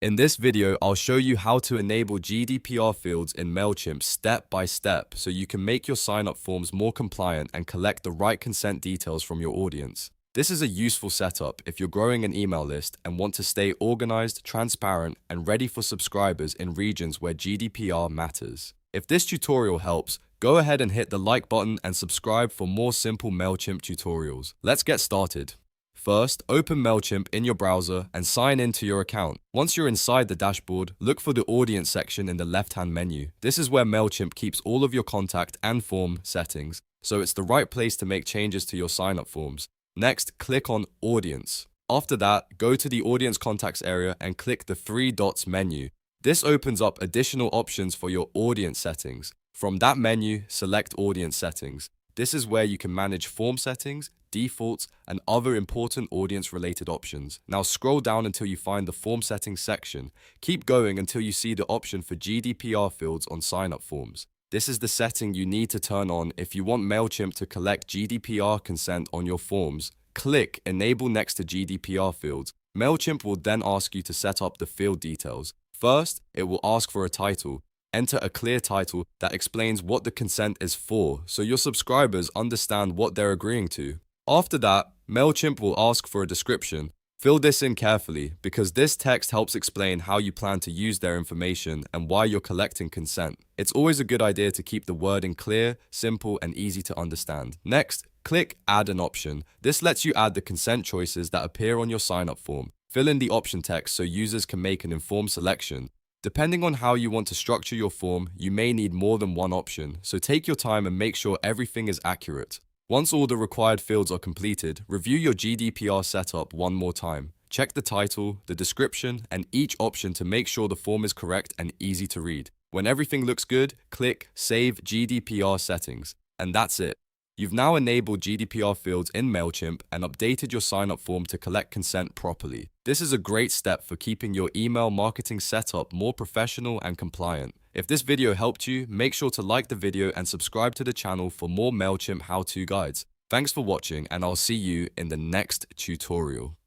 In this video, I'll show you how to enable GDPR fields in Mailchimp step by step so you can make your sign-up forms more compliant and collect the right consent details from your audience. This is a useful setup if you're growing an email list and want to stay organized, transparent, and ready for subscribers in regions where GDPR matters. If this tutorial helps, go ahead and hit the like button and subscribe for more simple Mailchimp tutorials. Let's get started. First, open Mailchimp in your browser and sign in to your account. Once you're inside the dashboard, look for the audience section in the left-hand menu. This is where Mailchimp keeps all of your contact and form settings, so it's the right place to make changes to your sign-up forms. Next, click on Audience. After that, go to the Audience Contacts area and click the three dots menu. This opens up additional options for your audience settings. From that menu, select Audience Settings. This is where you can manage form settings, defaults, and other important audience-related options. Now scroll down until you find the form settings section. Keep going until you see the option for GDPR fields on sign-up forms. This is the setting you need to turn on if you want Mailchimp to collect GDPR consent on your forms. Click Enable next to GDPR fields. Mailchimp will then ask you to set up the field details. First, it will ask for a title. Enter a clear title that explains what the consent is for, so your subscribers understand what they're agreeing to. After that, Mailchimp will ask for a description. Fill this in carefully, because this text helps explain how you plan to use their information and why you're collecting consent. It's always a good idea to keep the wording clear, simple, and easy to understand. Next, click Add an option. This lets you add the consent choices that appear on your sign-up form. Fill in the option text so users can make an informed selection. Depending on how you want to structure your form, you may need more than one option, so take your time and make sure everything is accurate. Once all the required fields are completed, review your GDPR setup one more time. Check the title, the description, and each option to make sure the form is correct and easy to read. When everything looks good, click Save GDPR Settings. And that's it. You've now enabled GDPR fields in Mailchimp and updated your sign-up form to collect consent properly. This is a great step for keeping your email marketing setup more professional and compliant. If this video helped you, make sure to like the video and subscribe to the channel for more Mailchimp how-to guides. Thanks for watching, and I'll see you in the next tutorial.